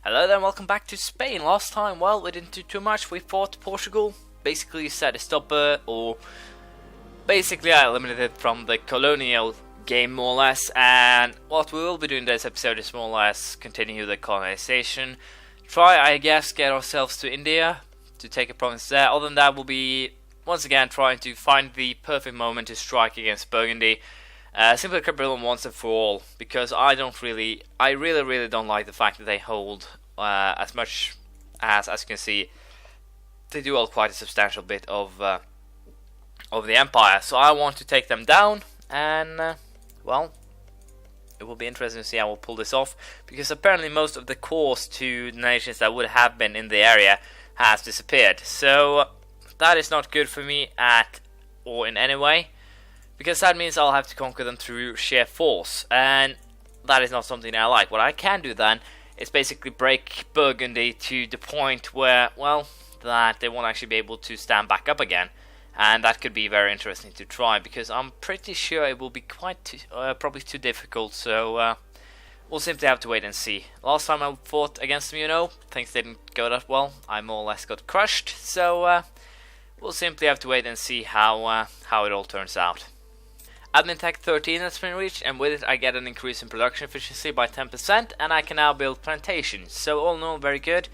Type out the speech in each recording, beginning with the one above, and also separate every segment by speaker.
Speaker 1: Hello there and welcome back to Spain. Last time, well, we didn't do too much. We fought Portugal, basically set a stopper, or basically I eliminated from the colonial game more or less. And what we will be doing this episode is more or less continue the colonization. Try, I guess, get ourselves to India to take a province there. Other than that, we'll be once again trying to find the perfect moment to strike against Burgundy. Simply conquer them once and for all, because I really don't like the fact that they hold as much as you can see, they do hold quite a substantial bit of the empire. So I want to take them down, and well, it will be interesting to see how we'll pull this off, because apparently most of the cores to the nations that would have been in the area has disappeared. So that is not good for me or in any way. Because that means I'll have to conquer them through sheer force, and that is not something I like. What I can do then is basically break Burgundy to the point where, well, that they won't actually be able to stand back up again. And that could be very interesting to try, because I'm pretty sure it will be probably too difficult, so we'll simply have to wait and see. Last time I fought against them, things didn't go that well. I more or less got crushed, so we'll simply have to wait and see how it all turns out. Admin Tech 13 has been reached, and with it I get an increase in production efficiency by 10%, and I can now build plantations. So all in all, very good.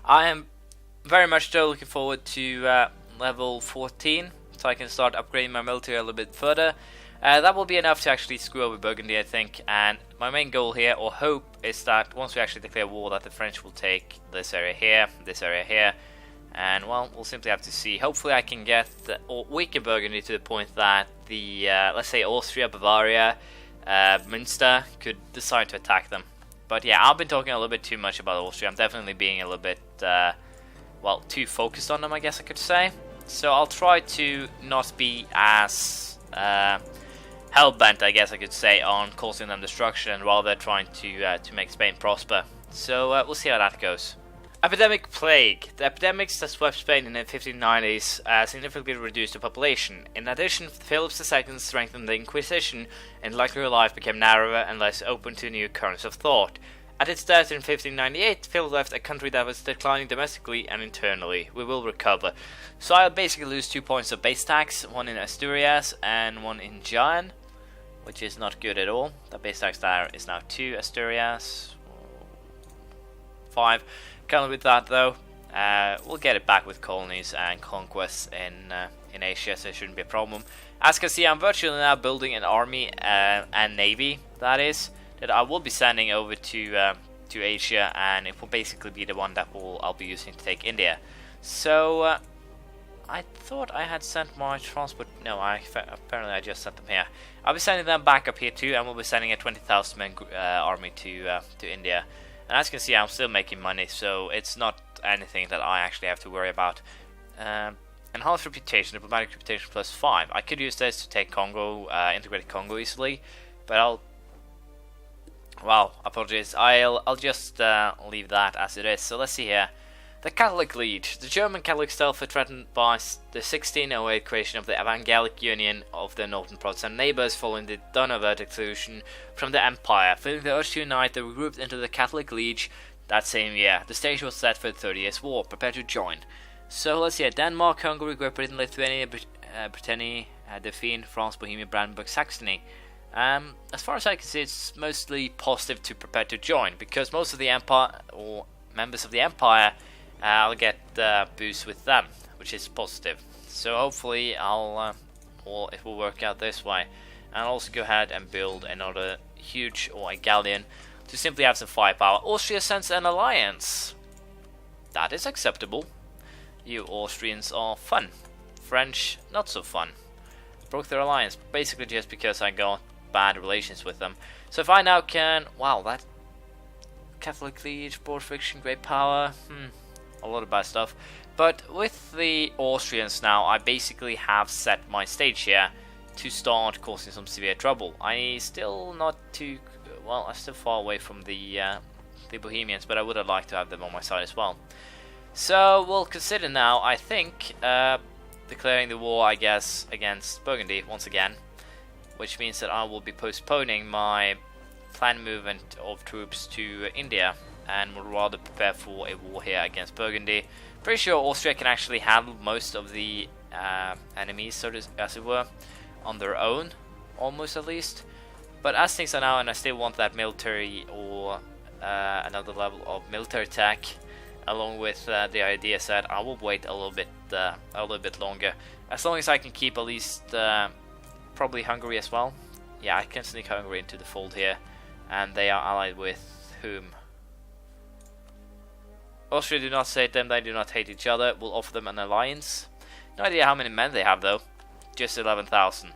Speaker 1: I am very much still looking forward to level 14, so I can start upgrading my military a little bit further. That will be enough to actually screw over Burgundy, I think, and my main goal here, or hope, is that once we actually declare war, that the French will take this area here, and well, we'll simply have to see. Hopefully I can get weaken Burgundy to the point that the, let's say Austria, Bavaria, Münster could decide to attack them. But yeah, I've been talking a little bit too much about Austria. I'm definitely being a little bit, well, too focused on them, I guess I could say. So I'll try to not be as hell-bent, I guess I could say, on causing them destruction, and rather trying to make Spain prosper. So we'll see how that goes. Epidemic plague. The epidemics that swept Spain in the 1590s significantly reduced the population. In addition, Philip II strengthened the Inquisition, and intellectual life became narrower and less open to new currents of thought. At its death in 1598, Philip left a country that was declining domestically and internally. We will recover. So I'll basically lose 2 points of base tax, one in Asturias and one in Jaén, which is not good at all. The base tax there is now 2 Asturias, 5. Kind of with that though, we'll get it back with colonies and conquests in Asia, so it shouldn't be a problem. As you can see, I'm virtually now building an army and navy, that is, that I will be sending over to Asia, and it will basically be the one that I'll be using to take India. So I thought I had sent my transport. No, apparently I just sent them here. I'll be sending them back up here too, and we'll be sending a 20,000 man army to India. And as you can see, I'm still making money, so it's not anything that I actually have to worry about. Enhanced reputation, diplomatic reputation +5. I could use this to take Congo, integrate Congo easily, but apologies. I'll just leave that as it is. So let's see here. The Catholic League. The German Catholic States were threatened by the 1608 creation of the Evangelic Union of their northern Protestant neighbours following the Donauwörth exclusion from the Empire. Feeling the urge to unite, they regrouped into the Catholic League that same year. The stage was set for the 30 Years' War. Prepare to join. So let's see. Denmark, Hungary, Great Britain, Lithuania, Brittany, Dauphine, France, Bohemia, Brandenburg, Saxony. As far as I can see, it's mostly positive to prepare to join, because most of the Empire, or members of the Empire, I'll get boost with them, which is positive. So hopefully it will work out this way. And I'll also go ahead and build another huge, or a galleon, to simply have some firepower. Austria sends an alliance. That is acceptable. You Austrians are fun. French, not so fun. Broke their alliance, basically just because I got bad relations with them. So if I now can, wow, that Catholic League, broad friction, great power, a lot of bad stuff. But with the Austrians now, I basically have set my stage here to start causing some severe trouble. I'm still far away from the Bohemians, but I would have liked to have them on my side as well. So we'll consider now, I think, declaring the war, I guess, against Burgundy once again, which means that I will be postponing my planned movement of troops to India and would rather prepare for a war here against Burgundy. Pretty sure Austria can actually handle most of the enemies, so to, as it were, on their own, almost at least. But as things are now, and I still want that military or another level of military attack, along with the idea set, I will wait a little bit longer. As long as I can keep at least probably Hungary as well. Yeah, I can sneak Hungary into the fold here, and they are allied with whom? Austria do not hate them, they do not hate each other. We'll offer them an alliance. No idea how many men they have though. Just 11,000.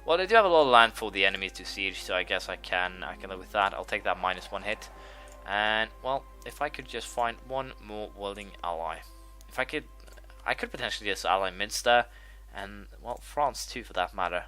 Speaker 1: Well, they do have a lot of land for the enemy to siege, so I guess I can live with that. I'll take that -1 hit. And well, if I could just find one more willing ally. If I could potentially just ally Münster and well, France too for that matter.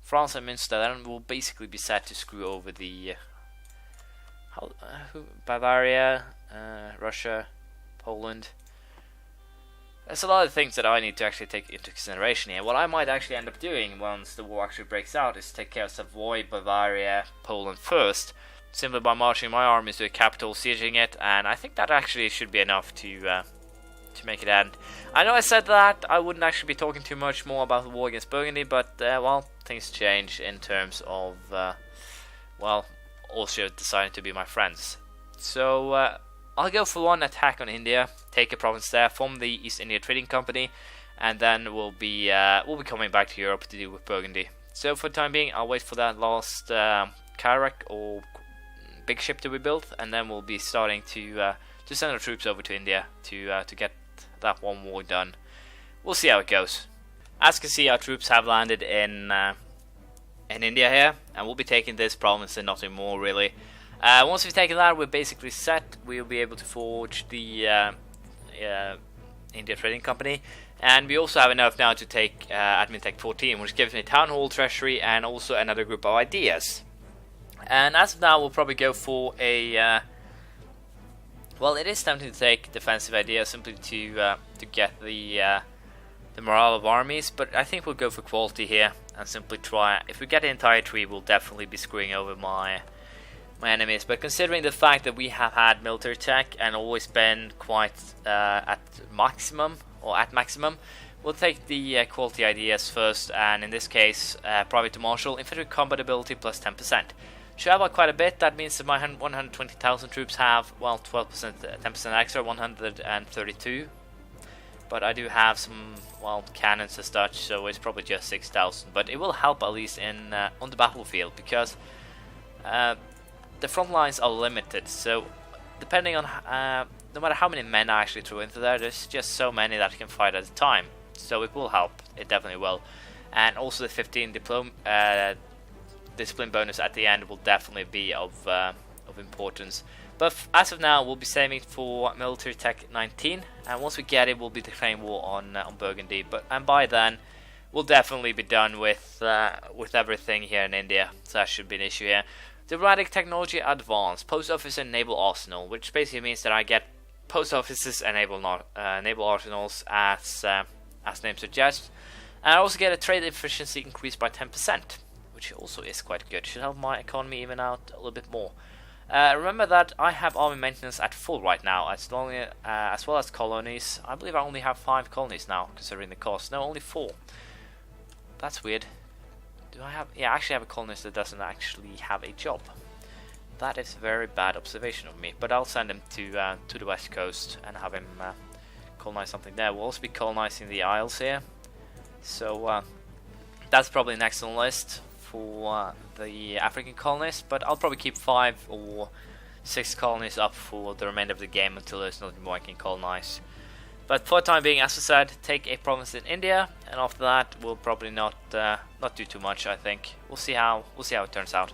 Speaker 1: France and Münster then will basically be set to screw over the Bavaria, Russia, Poland. There's a lot of things that I need to actually take into consideration here. What I might actually end up doing once the war actually breaks out is take care of Savoy, Bavaria, Poland first, simply by marching my armies to the capital, sieging it, and I think that actually should be enough to make it end. I know I said that I wouldn't actually be talking too much more about the war against Burgundy, but well, things change in terms of well, Austria deciding to be my friends. So I'll go for one attack on India, take a province there, form the East India Trading Company, and then we'll be coming back to Europe to deal with Burgundy. So for the time being, I'll wait for that last Carrack or big ship to be built, and then we'll be starting to send our troops over to India to get that one war done. We'll see how it goes. As you can see, our troops have landed in India here, and we'll be taking this province and nothing more really. Once we've taken that, we're basically set. We'll be able to forge the India Trading Company, and we also have enough now to take Admin Tech 14, which gives me Town Hall, Treasury, and also another group of ideas. And as of now, we'll probably go for a well, it is tempting to take defensive ideas simply to get the morale of armies, but I think we'll go for quality here and simply try. If we get the entire tree, we'll definitely be screwing over my enemies. But considering the fact that we have had military tech and always been quite at maximum, we'll take the quality ideas first, and in this case, private to marshal, infantry combat ability plus 10%. Should have quite a bit. That means that my 120,000 troops have, well, 12%, 10% extra, 132. But I do have some, well, cannons as such, so it's probably just 6,000. But it will help at least in on the battlefield, because the front lines are limited. So depending on no matter how many men I actually throw into there, there's just so many that can fight at a time. So it will help. It definitely will. And also the 15 discipline bonus at the end will definitely be of importance. But as of now, we'll be saving for military tech 19, and once we get it, we'll be declaring war on Burgundy. And by then, we'll definitely be done with everything here in India. So that should be an issue here. Diplomatic technology advanced, post office and naval arsenal, which basically means that I get post offices and naval arsenals as name suggests, and I also get a trade efficiency increased by 10%. Which also is quite good. Should help my economy even out a little bit more. Remember that I have army maintenance at full right now, as well as colonies. I believe I only have 5 colonies now, considering the cost. No, only 4. That's weird. Do I have? Yeah, I actually have a colonist that doesn't actually have a job. That is a very bad observation of me. But I'll send him to the west coast and have him colonize something there. We'll also be colonizing the Isles here, so that's probably next on the list for the African colonies, but I'll probably keep 5 or 6 colonies up for the remainder of the game until there's nothing more I can colonize. But for the time being, as I said, take a province in India, and after that we'll probably not do too much. I think we'll see how it turns out.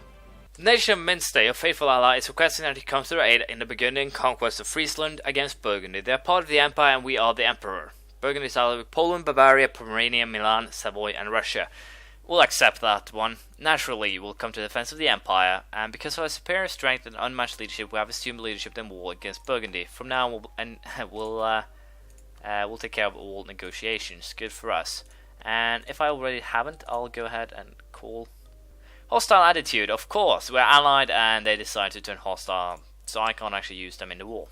Speaker 1: The nation of Münster, your faithful ally, is requesting that he comes to their aid in the Burgundian conquest of Friesland against Burgundy. They are part of the empire, and we are the emperor. Burgundy is allied with Poland, Bavaria, Pomerania, Milan, Savoy, and Russia. We'll accept that one. Naturally, we'll come to the defense of the Empire, and because of our superior strength and unmatched leadership, we have assumed leadership in war against Burgundy. From now on, we'll take care of all negotiations. Good for us. And if I already haven't, I'll go ahead and call hostile attitude. Of course, we're allied, and they decide to turn hostile. so I can't actually use them in the war.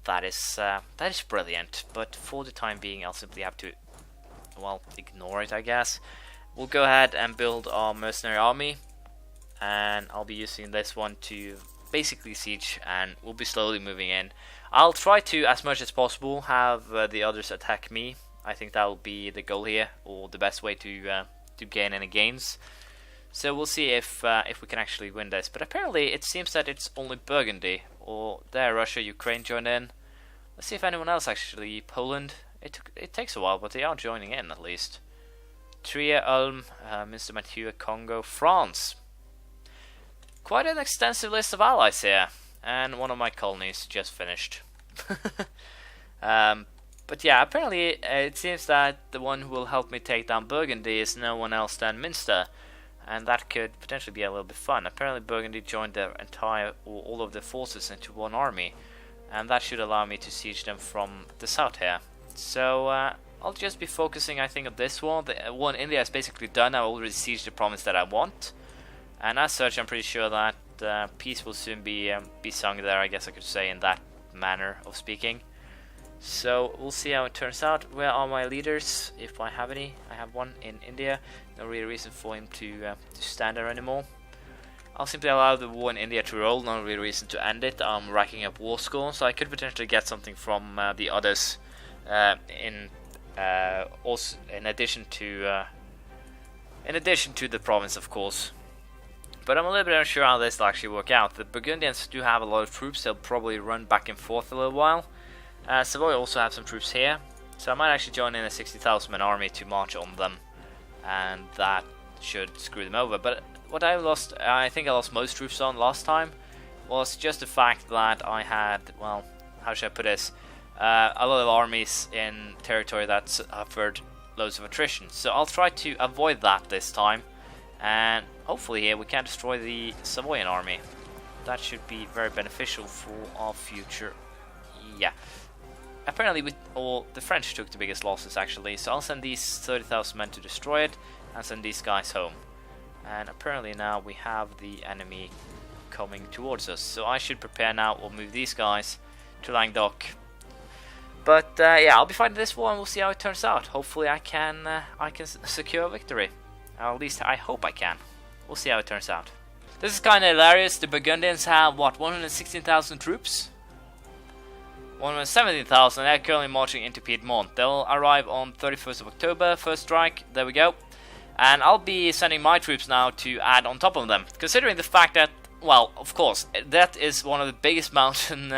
Speaker 1: That is brilliant, but for the time being I'll simply have to, well, ignore it, I guess. We'll go ahead and build our mercenary army, and I'll be using this one to basically siege, and we'll be slowly moving in. I'll try to, as much as possible, have the others attack me. I think that will be the goal here, or the best way to gain any gains. So we'll see if we can actually win this. But apparently it seems that it's only Burgundy, or there Russia, Ukraine joined in. Let's see if anyone else actually. Poland. It takes a while, but they are joining in at least. Trier, Ulm, Mr. Mathieu, Congo, France. Quite an extensive list of allies here, and one of my colonies just finished. But yeah, apparently it seems that the one who will help me take down Burgundy is no one else than Münster, and that could potentially be a little bit fun. Apparently Burgundy joined their entire, or all of their forces into one army, and that should allow me to siege them from the south here. So I'll just be focusing, I think, on this one. The one India is basically done. I already sieged the province that I want, and as such I'm pretty sure that peace will soon be sung there, I guess I could say, in that manner of speaking. So we'll see how it turns out. Where are my leaders, if I have any? I have one in India. No real reason for him to stand there anymore. I'll simply allow the war in India to roll. No real reason to end it. I'm racking up war score, so I could potentially get something from the others. Also in addition to the province, of course. But I'm a little bit unsure how this will actually work out. The Burgundians do have a lot of troops. They'll probably run back and forth a little while. Savoy also have some troops here, so I might actually join in a 60,000 man army to march on them, and that should screw them over. But what I lost, I think I lost most troops on last time, was just the fact that I had, well, how should I put this, a lot of armies in territory that suffered loads of attrition. So I'll try to avoid that this time, and hopefully here we can destroy the Savoyan army. That should be very beneficial for our future. Yeah. Apparently the French took the biggest losses actually, so I'll send these 30,000 men to destroy it and send these guys home. And apparently now we have the enemy coming towards us, so I should prepare now. We'll move these guys to Languedoc. But yeah, I'll be fighting this war and we'll see how it turns out. Hopefully I can secure a victory. At least I hope I can. We'll see how it turns out. This is kind of hilarious. The Burgundians have what, 116,000 troops? 117,000. They're currently marching into Piedmont. They'll arrive on 31st of October. First strike. There we go. And I'll be sending my troops now to add on top of them. Considering the fact that, well, of course, that is one of the biggest mountain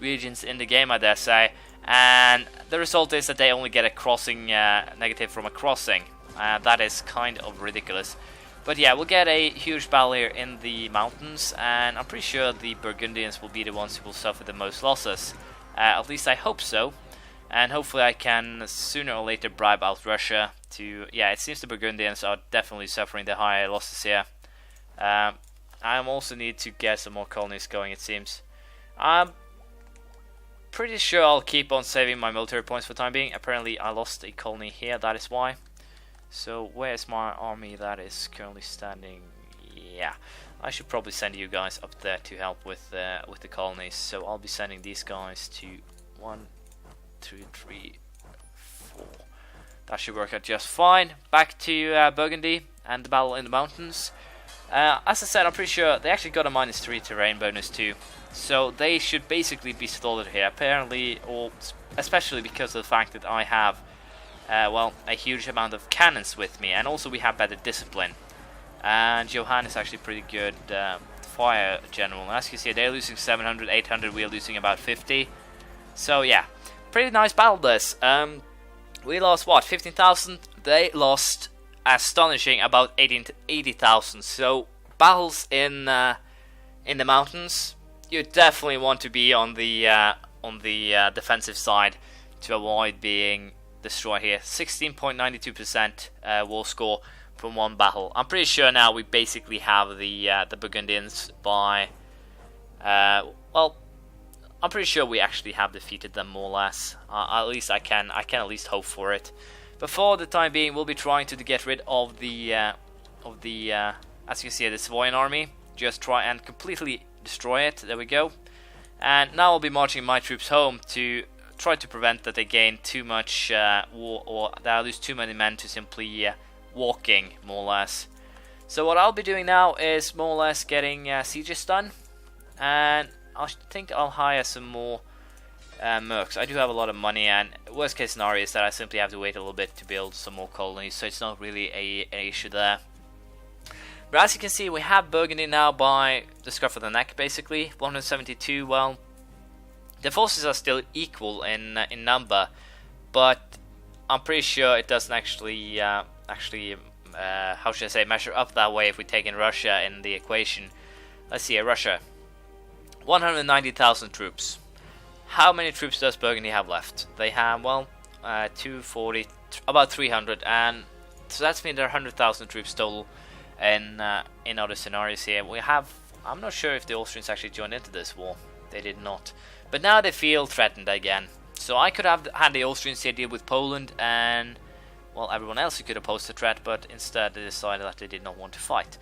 Speaker 1: regions in the game, I dare say. And the result is that they only get a crossing negative from a crossing. That is kind of ridiculous. But yeah, we'll get a huge battle here in the mountains. And I'm pretty sure the Burgundians will be the ones who will suffer the most losses. At least I hope so, and hopefully I can sooner or later bribe out Russia to... Yeah, it seems the Burgundians are definitely suffering the higher losses here. I also need to get some more colonies going, it seems. I'm pretty sure I'll keep on saving my military points for the time being. Apparently I lost a colony here, that is why. So where's my army that is currently standing? Yeah, I should probably send you guys up there to help with the colonies. So I'll be sending these guys to 1, 2, 3, 4. That should work out just fine. Back to Burgundy and the battle in the mountains. As I said, I'm pretty sure they actually got a -3 terrain bonus too. So they should basically be slaughtered here. Apparently, or especially because of the fact that I have, well, a huge amount of cannons with me, and also we have better discipline. And Johan is actually pretty good fire general. As you can see, they're losing 700, 800, we're losing about 50. So yeah, pretty nice battle this. We lost what, 15,000? They lost astonishing about 80,000. So battles in the mountains, you definitely want to be on the defensive side to avoid being destroyed here. 16.92% war score from one battle. I'm pretty sure now we basically have the Burgundians by well, I'm pretty sure we actually have defeated them more or less. At least I can at least hope for it. But for the time being, we'll be trying to get rid of the as you see, the Savoyan army. Just try and completely destroy it. There we go. And now I'll be marching my troops home to try to prevent that they gain too much war, or that I lose too many men to simply walking, more or less. So what I'll be doing now is more or less getting sieges done, and I think I'll hire some more mercs. I do have a lot of money, and worst case scenario is that I simply have to wait a little bit to build some more colonies, so it's not really an issue there. But as you can see, we have Burgundy now by the scruff of the neck, basically. 172, well, the forces are still equal in number, but I'm pretty sure it doesn't actually, how should I say, measure up that way if we take in Russia in the equation. Let's see, Russia, 190,000 troops. How many troops does Burgundy have left? They have, well, 240, about 300, and so that's mean there are 100,000 troops total in other scenarios here. We have, I'm not sure if the Austrians actually joined into this war. They did not. But now they feel threatened again. So I could have had the Austrians here deal with Poland and, well, everyone else who could oppose the threat, but instead they decided that they did not want to fight.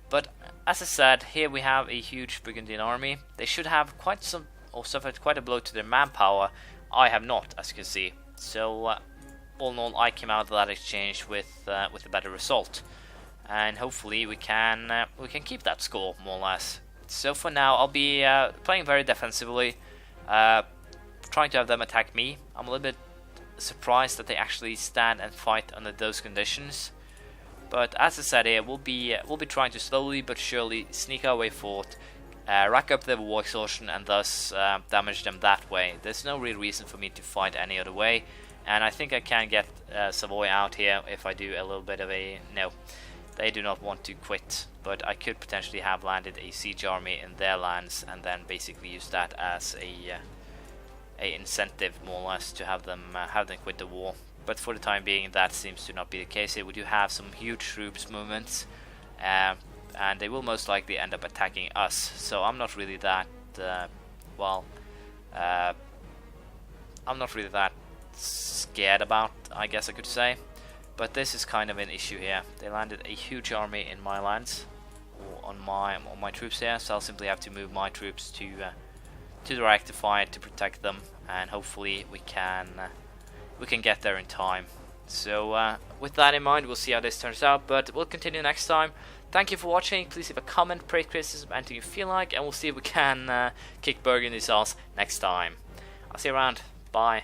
Speaker 1: But as I said, here we have a huge Burgundian army. They should have quite some, or suffered quite a blow to their manpower. I have not, as you can see. So all in all, I came out of that exchange with a better result, and hopefully we can keep that score more or less. So for now, I'll be playing very defensively, trying to have them attack me. I'm a little bit surprised that they actually stand and fight under those conditions. But as I said here, we'll be trying to slowly but surely sneak our way forth, rack up their war exhaustion, and thus damage them that way. There's no real reason for me to fight any other way, and I think I can get Savoy out here if I do a little bit of a... No, they do not want to quit, but I could potentially have landed a siege army in their lands and then basically use that as a incentive, more or less, to have them quit the war. But for the time being, that seems to not be the case here. We do have some huge troops movements, and they will most likely end up attacking us. So I'm not really that I'm not really that scared about, I guess I could say. But this is kind of an issue here. They landed a huge army in my lands, or on my troops here. So I'll simply have to move my troops to rectify it to protect them, and hopefully we can get there in time. So with that in mind, we'll see how this turns out, but we'll continue next time. Thank you for watching. Please leave a comment, praise, criticism, anything you feel like, and we'll see if we can kick Burgundy's ass next time. I'll see you around. Bye.